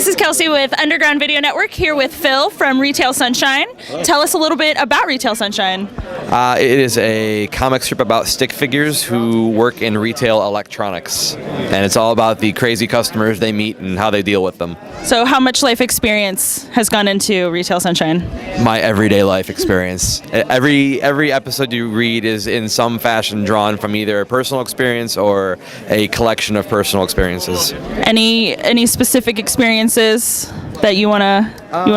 This is Kelsey with Underground Video Network, here with Phil from Retail Sunshine. Tell us a little bit about Retail Sunshine. It is a comic strip about stick figures who work in retail electronics. And it's all about the crazy customers they meet and how they deal with them. So how much life experience has gone into Retail Sunshine? My everyday life experience. Every episode you read is in some fashion drawn from either a personal experience or a collection of personal experiences. Any specific experiences that you wanna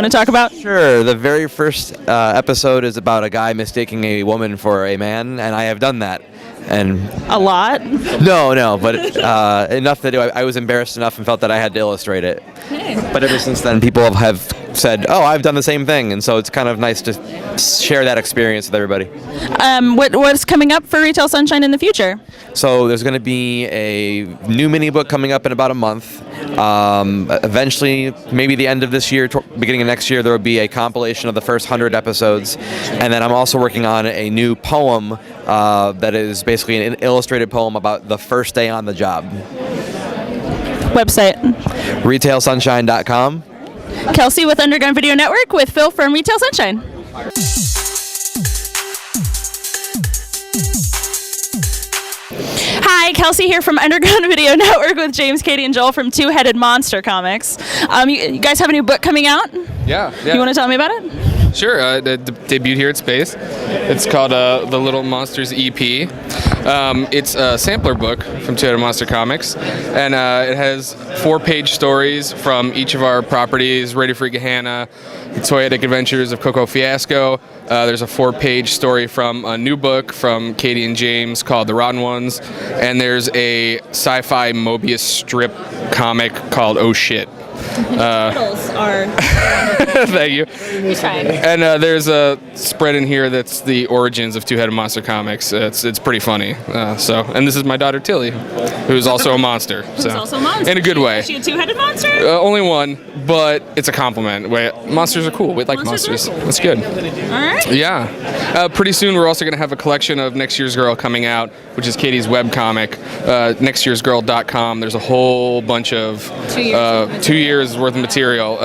talk about? Sure. The very first episode is about a guy mistaking a woman for a man, and I have done that. And a lot? No, but enough to do. I was embarrassed enough and felt that I had to illustrate it. Okay. But ever since then, people have said, "Oh, I've done the same thing," and so it's kind of nice to share that experience with everybody. What's coming up for Retail Sunshine in the future? So there's going to be a new mini book coming up in about a month. Eventually, maybe the end of this year, beginning of next year, there will be a compilation of the first 100 episodes. And then I'm also working on a new poem that is basically an illustrated poem about the first day on the job. Website? RetailSunshine.com. Kelsey with Underground Video Network with Phil from Retail Sunshine. Hi, Kelsey here from Underground Video Network with James, Katie, and Joel from TwoHeaded Monster Comics. You guys have a new book coming out? Yeah. You want to tell me about it? Sure. It debuted here at Space. It's called The Little Monsters EP. It's a sampler book from TwoHeaded Monster Comics, and it has 4-page stories from each of our properties: Radio Free Gahanna, The Toyetic Adventures of Coco Fiasco. There's a 4-page story from a new book from Katie and James called The Rotten Ones, and there's a sci-fi Mobius strip comic called Oh Shit. Titles are... Thank you. We tried. And there's a spread in here that's the origins of Two-Headed Monster Comics. It's pretty funny. And this is my daughter Tilly, who's also a monster. Who's also a monster. In a good way. Is she a two-headed monster? Only one, but it's a compliment. Monsters are cool. We like monsters. Are cool. That's good. All right. Yeah. Pretty soon we're also going to have a collection of Next Year's Girl coming out, which is Katie's webcomic, nextyearsgirl.com. There's a whole bunch of 2 years worth of material.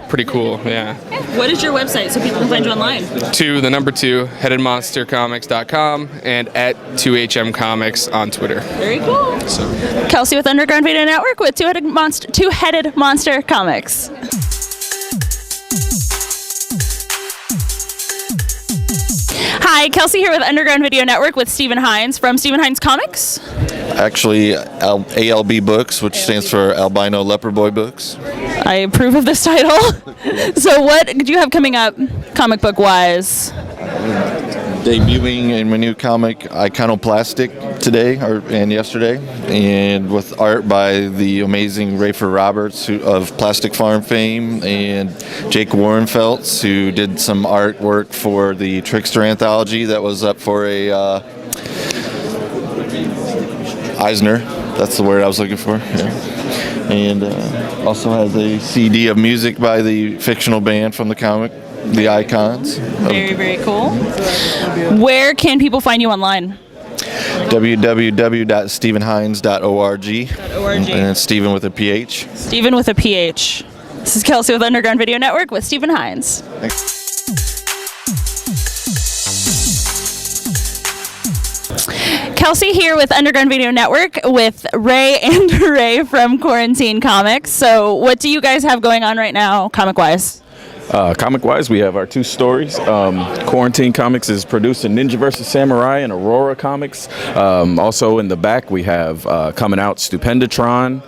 Pretty cool, yeah. What is your website so people can find you online? 2headedmonstercomics.com and at 2HM Comics on Twitter. Very cool. Kelsey with Underground Video Network with Two-Headed Monster Comics. Hi, Kelsey here with Underground Video Network with Stephen Hines from Stephen Hines Comics. Actually, ALB Books, which stands for Albino Leper Boy Books. I approve of this title. So what do you have coming up comic book wise? Debuting in my new comic, Iconoplastic, today and yesterday, and with art by the amazing Rafer Roberts of Plastic Farm fame, and Jake Warrenfeltz, who did some artwork for the Trickster anthology that was up for a Eisner. That's the word I was looking for. Yeah. And also has a CD of music by the fictional band from the comic, The Icons. Very, very cool. Where can people find you online? www.stephenhines.org. And it's Stephen with a PH. Stephen with a PH. This is Kelsey with Underground Video Network with Stephen Hines. Thanks. Kelsey here with Underground Video Network with Ray and Ray from Quarantine Comics. So what do you guys have going on right now, comic-wise? Comic-wise, we have our 2 stories. Quarantine Comics is producing Ninja vs. Samurai and Aurora Comics. Also in the back, we have coming out Stupendatron.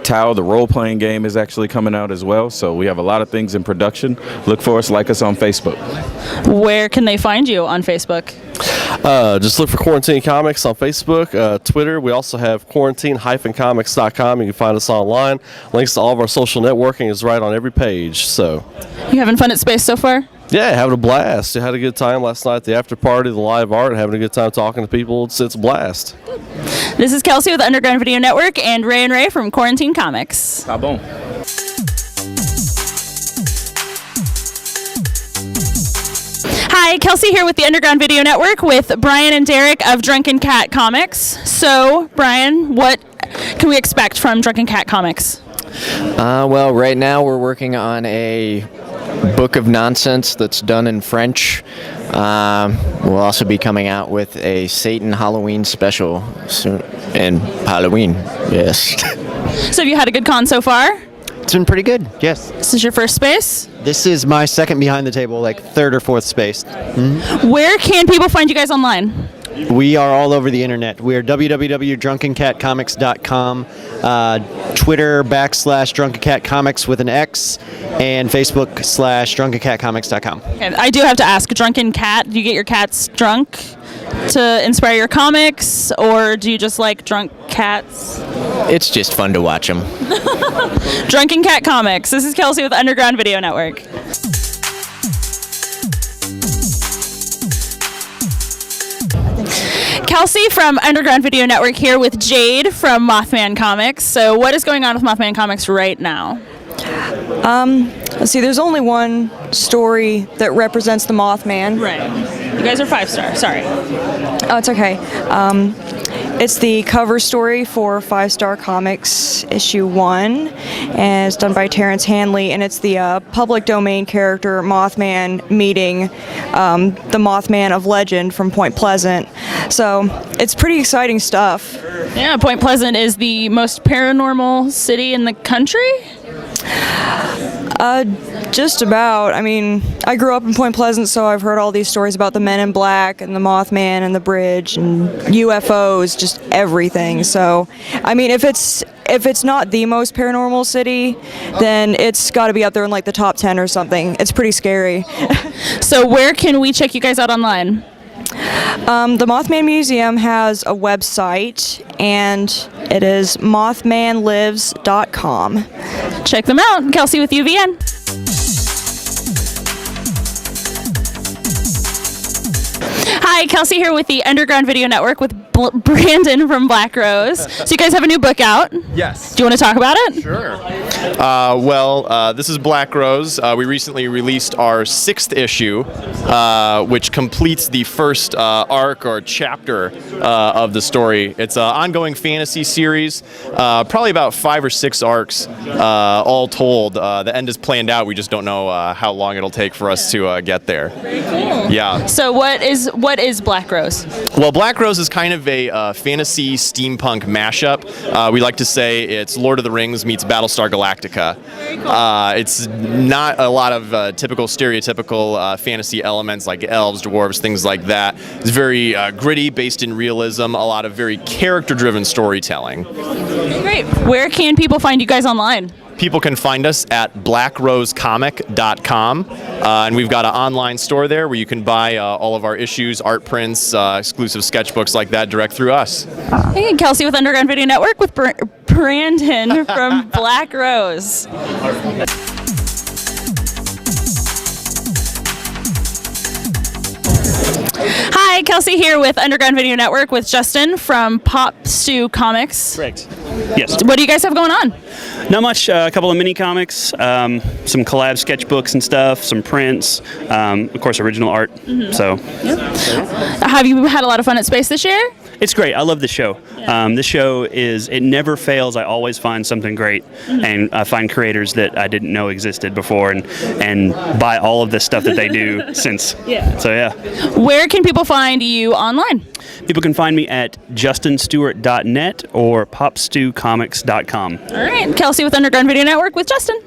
Tau, the role-playing game, is actually coming out as well. So we have a lot of things in production. Look for us, like us on Facebook. Where can they find you on Facebook? Just look for Quarantine Comics on Facebook, Twitter. We also have quarantine-comics.com. You can find us online. Links to all of our social networking is right on every page. So, you having fun at Space so far? Yeah, having a blast. I had a good time last night at the after party, the live art, and having a good time talking to people. It's a blast. This is Kelsey with Underground Video Network and Ray from Quarantine Comics. Ah, bon. Hi, Kelsey here with the Underground Video Network with Brian and Derek of Drunken Cat Comics. So, Brian, what can we expect from Drunken Cat Comics? Well, right now we're working on a book of nonsense that's done in French. We'll also be coming out with a Satan Halloween special soon. And Halloween, yes. So have you had a good con so far? It's been pretty good, yes. This is your first space? This is my second behind the table, like third or fourth space. Where can people find you guys online? We are all over the internet. We are www.drunkencatcomics.com, Twitter /Drunken Cat Comics with an X, and Facebook /drunkencatcomics.com. Okay, I do have to ask, Drunken Cat, do you get your cats drunk to inspire your comics, or do you just like drunk cats? It's just fun to watch them. Drunken Cat Comics. This is Kelsey with Underground Video Network. Kelsey from Underground Video Network here with Jade from Mothman Comics. So what is going on with Mothman Comics right now? Let's see, there's only one story that represents the Mothman. Right. You guys are 5-star, sorry. Oh, it's okay. It's the cover story for 5-Star Comics issue 1, and it's done by Terrence Hanley, and it's the public domain character Mothman meeting the Mothman of legend from Point Pleasant. So it's pretty exciting stuff. Yeah, Point Pleasant is the most paranormal city in the country? Just about. I mean, I grew up in Point Pleasant, so I've heard all these stories about the Men in Black and the Mothman and the bridge and UFOs, just everything. So, I mean, if it's not the most paranormal city, then it's got to be up there in like the top 10 or something. It's pretty scary. So where can we check you guys out online? The Mothman Museum has a website, and it is mothmanlives.com. Check them out. Kelsey with UVN. Hi, Kelsey here with the Underground Video Network with Brandon from Black Rose. So you guys have a new book out? Yes. Do you want to talk about it? Sure. This is Black Rose. We recently released our 6th issue, which completes the first arc or chapter of the story. It's an ongoing fantasy series, probably about 5 or 6 arcs, all told. The end is planned out. We just don't know how long it'll take for us to get there. Very cool. Yeah. So what is Black Rose? Well, Black Rose is kind of a fantasy steampunk mashup. We like to say it's Lord of the Rings meets Battlestar Galactica. It's not a lot of typical stereotypical fantasy elements like elves, dwarves, things like that. It's very gritty, based in realism, a lot of very character-driven storytelling. Great. Where can people find you guys online? People can find us at blackrosecomic.com, and we've got an online store there where you can buy all of our issues, art prints, exclusive sketchbooks like that direct through us. Hey, Kelsey with Underground Video Network with Brandon from Black Rose. Hi, Kelsey here with Underground Video Network with Justin from Pop Stew Comics. Correct. Yes. What do you guys have going on? Not much. A couple of mini comics, some collab sketchbooks and stuff, some prints, of course, original art. So. Have you had a lot of fun at Space this year? It's great. I love the show. This show it never fails. I always find something great, and I find creators that I didn't know existed before, and buy all of the stuff that they do since. Yeah. So yeah. Where can people find you online? People can find me at justinstewart.net or popstewcomics.com. All right, Kelsey with Underground Video Network with Justin.